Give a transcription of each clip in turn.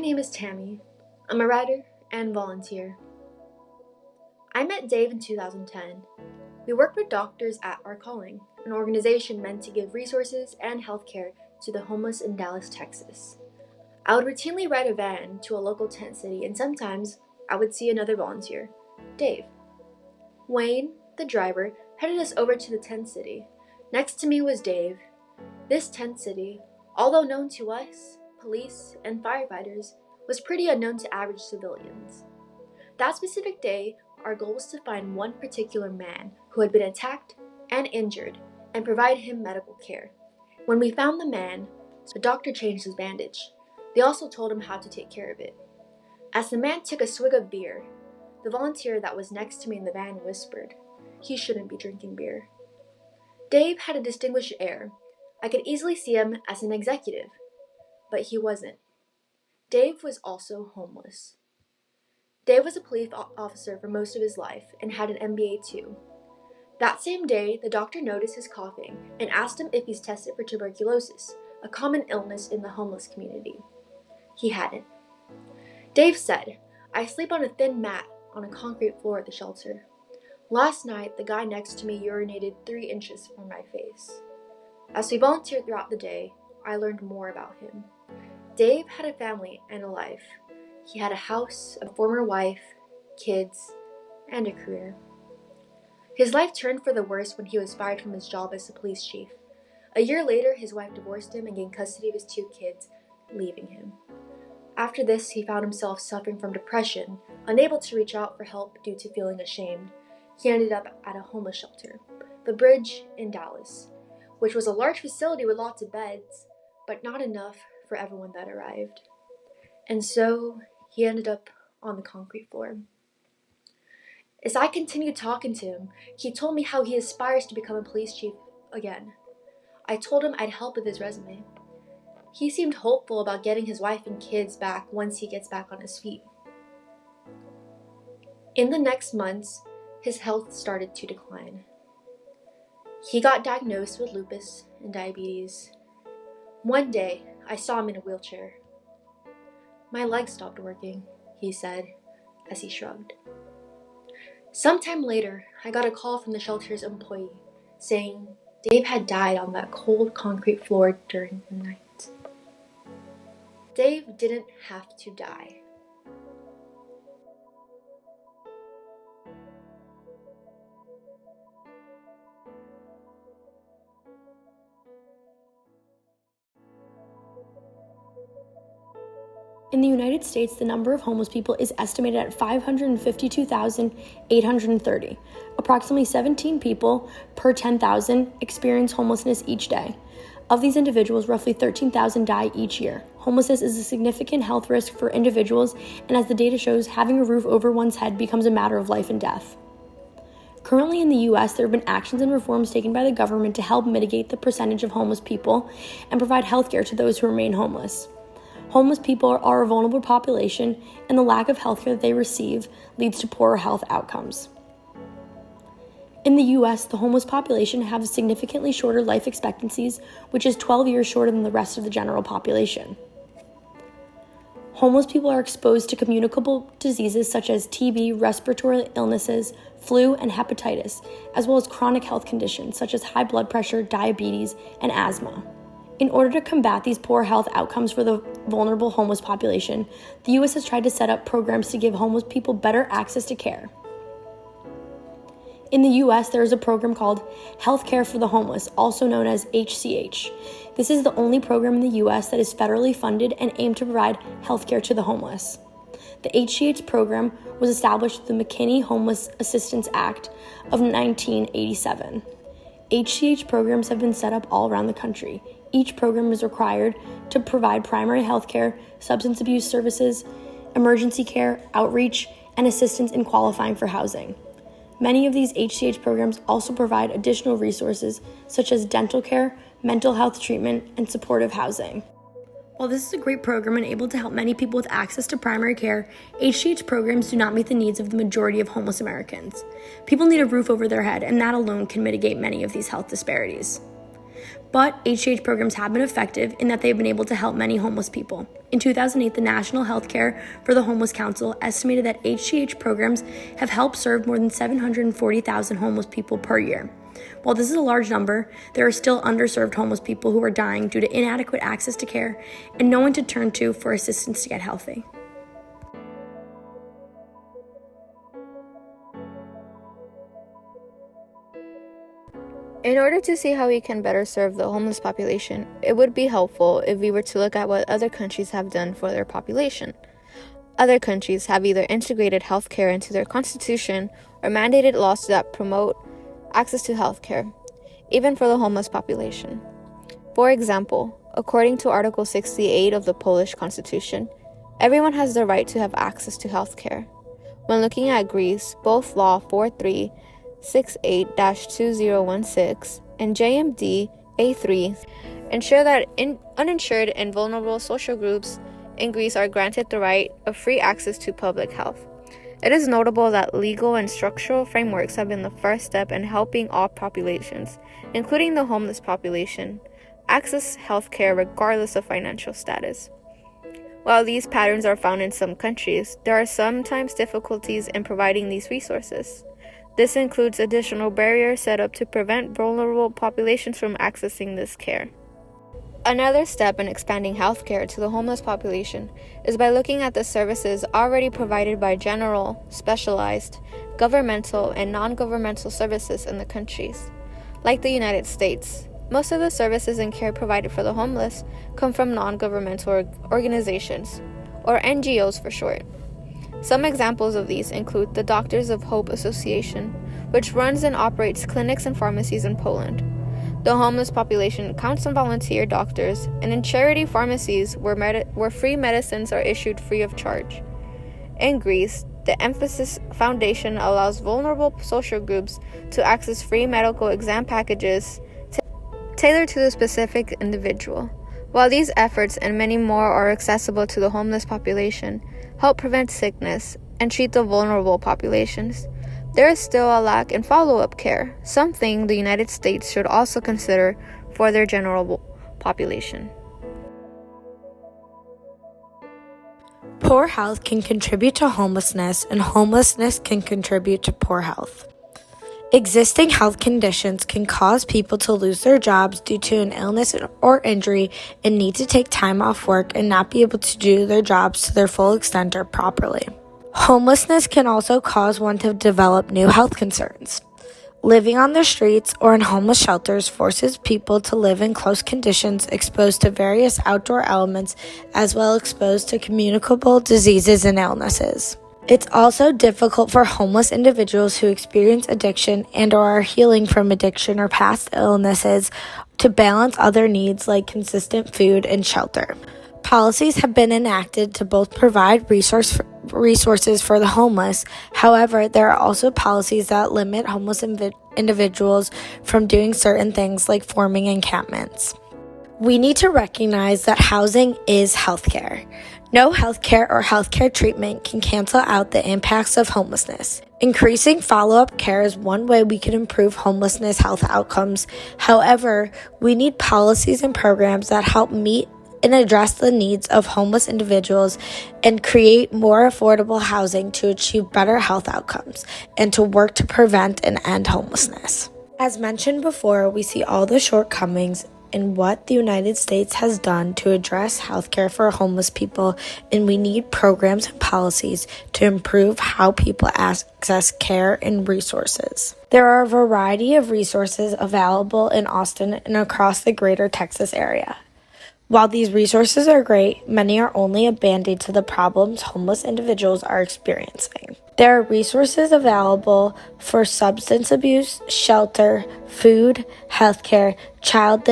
name is Tammy. I'm a writer and volunteer. I met Dave in 2010. We worked with Doctors at Our Calling, an organization meant to give resources and healthcare to the homeless in Dallas, Texas. I would routinely ride a van to a local tent city, and sometimes I would see another volunteer, Dave. Wayne, the driver, headed us over to the tent city. Next to me was Dave. This tent city, although known to us, police, and firefighters, was pretty unknown to average civilians. That specific day, our goal was to find one particular man who had been attacked and injured and provide him medical care. When we found the man, the doctor changed his bandage. They also told him how to take care of it. As the man took a swig of beer, the volunteer that was next to me in the van whispered, "He shouldn't be drinking beer." Dave had a distinguished air. I could easily see him as an executive, but he wasn't. Dave was also homeless. Dave was a police officer for most of his life and had an MBA too. That same day, the doctor noticed his coughing and asked him if he's tested for tuberculosis, a common illness in the homeless community. He hadn't. Dave said, "I sleep on a thin mat on a concrete floor at the shelter. Last night, the guy next to me urinated 3 inches from my face." As we volunteered throughout the day, I learned more about him. Dave had a family and a life. He had a house, a former wife, kids, and a career. His life turned for the worse when he was fired from his job as a police chief. A year later, his wife divorced him and gained custody of his 2 kids, leaving him. After this, he found himself suffering from depression, unable to reach out for help due to feeling ashamed. He ended up at a homeless shelter, The Bridge in Dallas, which was a large facility with lots of beds, but not enough for everyone that arrived. And so he ended up on the concrete floor. As I continued talking to him, he told me how he aspires to become a police chief again. I told him I'd help with his resume. He seemed hopeful about getting his wife and kids back once he gets back on his feet. In the next months, his health started to decline. He got diagnosed with lupus and diabetes. One day, I saw him in a wheelchair. "My legs stopped working," he said, as he shrugged. Sometime later, I got a call from the shelter's employee saying Dave had died on that cold concrete floor during the night. Dave didn't have to die. In the United States, the number of homeless people is estimated at 552,830. Approximately 17 people per 10,000 experience homelessness each day. Of these individuals, roughly 13,000 die each year. Homelessness is a significant health risk for individuals, and as the data shows, having a roof over one's head becomes a matter of life and death. Currently in the U.S., there have been actions and reforms taken by the government to help mitigate the percentage of homeless people and provide health care to those who remain homeless. Homeless people are a vulnerable population, and the lack of health care that they receive leads to poorer health outcomes. In the U.S., the homeless population have significantly shorter life expectancies, which is 12 years shorter than the rest of the general population. Homeless people are exposed to communicable diseases such as TB, respiratory illnesses, flu, and hepatitis, as well as chronic health conditions such as high blood pressure, diabetes, and asthma. In order to combat these poor health outcomes for the vulnerable homeless population, the U.S. has tried to set up programs to give homeless people better access to care. In the U.S., there is a program called Healthcare for the Homeless, also known as HCH. This is the only program in the U.S. that is federally funded and aimed to provide healthcare to the homeless. The HCH program was established through the McKinney Homeless Assistance Act of 1987. HCH programs have been set up all around the country. Each program is required to provide primary health care, substance abuse services, emergency care, outreach, and assistance in qualifying for housing. Many of these HCH programs also provide additional resources such as dental care, mental health treatment, and supportive housing. While this is a great program and able to help many people with access to primary care, HCH programs do not meet the needs of the majority of homeless Americans. People need a roof over their head, and that alone can mitigate many of these health disparities. But HCH programs have been effective in that they've been able to help many homeless people. In 2008, the National Healthcare for the Homeless Council estimated that HCH programs have helped serve more than 740,000 homeless people per year. While this is a large number, there are still underserved homeless people who are dying due to inadequate access to care and no one to turn to for assistance to get healthy. In order to see how we can better serve the homeless population, it would be helpful if we were to look at what other countries have done for their population. Other countries have either integrated healthcare into their constitution or mandated laws that promote access to healthcare, even for the homeless population. For example, according to Article 68 of the Polish Constitution, everyone has the right to have access to healthcare. When looking at Greece, both Law 4368-2016 and JMD A3 ensure that uninsured and vulnerable social groups in Greece are granted the right of free access to public health. It is notable that legal and structural frameworks have been the first step in helping all populations, including the homeless population, access healthcare regardless of financial status. While these patterns are found in some countries, there are sometimes difficulties in providing these resources. This includes additional barriers set up to prevent vulnerable populations from accessing this care. Another step in expanding healthcare to the homeless population is by looking at the services already provided by general, specialized, governmental, and non-governmental services in the countries. Like the United States, most of the services and care provided for the homeless come from non-governmental organizations, or NGOs for short. Some examples of these include the Doctors of Hope Association, which runs and operates clinics and pharmacies in Poland. The homeless population counts on volunteer doctors and in charity pharmacies where free medicines are issued free of charge. In Greece, the Emphasis Foundation allows vulnerable social groups to access free medical exam packages tailored to the specific individual. While these efforts and many more are accessible to the homeless population, help prevent sickness, and treat the vulnerable populations, there is still a lack in follow-up care, something the United States should also consider for their general population. Poor health can contribute to homelessness, and homelessness can contribute to poor health. Existing health conditions can cause people to lose their jobs due to an illness or injury and need to take time off work and not be able to do their jobs to their full extent or properly. Homelessness can also cause one to develop new health concerns. Living on the streets or in homeless shelters forces people to live in close conditions exposed to various outdoor elements as well as exposed to communicable diseases and illnesses. It's also difficult for homeless individuals who experience addiction and or are healing from addiction or past illnesses to balance other needs like consistent food and shelter. Policies have been enacted to both provide resources for the homeless. However, there are also policies that limit homeless individuals from doing certain things like forming encampments. We need to recognize that housing is healthcare. No healthcare or healthcare treatment can cancel out the impacts of homelessness. Increasing follow-up care is one way we can improve homelessness health outcomes. However, we need policies and programs that help meet and address the needs of homeless individuals and create more affordable housing to achieve better health outcomes and to work to prevent and end homelessness. As mentioned before, we see all the shortcomings in what the United States has done to address healthcare for homeless people, and we need programs and policies to improve how people access care and resources. There are a variety of resources available in Austin and across the greater Texas area. While these resources are great, many are only a band-aid to the problems homeless individuals are experiencing. There are resources available for substance abuse, shelter, food, healthcare, child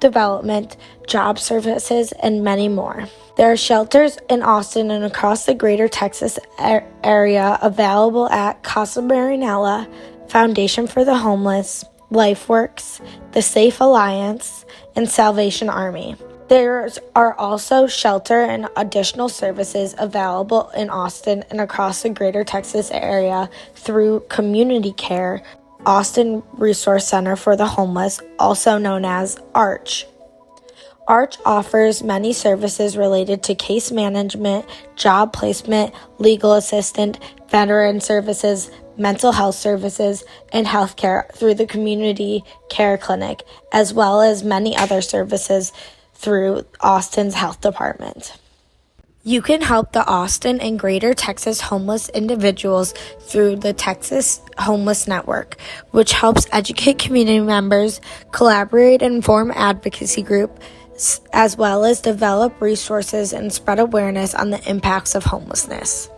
development, job services, and many more. There are shelters in Austin and across the greater Texas area available at Casa Marinella, Foundation for the Homeless, LifeWorks, the Safe Alliance, and Salvation Army. There are also shelter and additional services available in Austin and across the greater Texas area through Community Care, Austin Resource Center for the Homeless, also known as ARCH. ARCH offers many services related to case management, job placement, legal assistance, veteran services, mental health services, and healthcare through the community care clinic, as well as many other services through Austin's health department. You can help the Austin and Greater Texas homeless individuals through the Texas Homeless Network, which helps educate community members, collaborate and form advocacy groups, as well as develop resources and spread awareness on the impacts of homelessness.